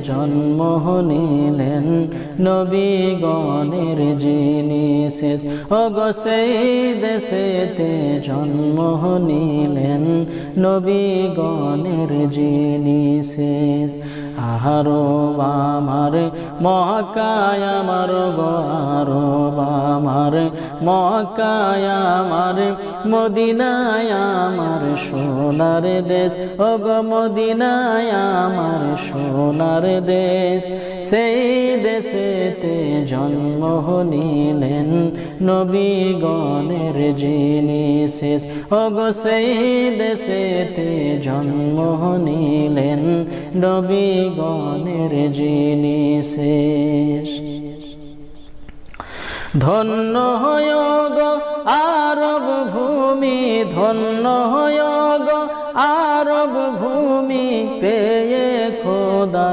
জন্ম নিলেন নবীগণের যিনি শেষ। ওগো সেই দেশেতে জন্ম নিলেন নবীগণের যিনি শেষ। আরব আমার মক্কায় আমার গো আরব আমার মক্কায় আমার মদিনায় আমার সোনার দেশ। ওগো মদিনায় আমার সোনার দেশ। সেই দেশেতে জন্ম নিলেন নবীগণের যিনি শেষ। ওগো সেই দেশেতে জন্ম নিলেন নবীগণের যিনি শেষ। ধন্য হয় গো আরব ভূমি, ধন্য হয় গো আরব ভূমি,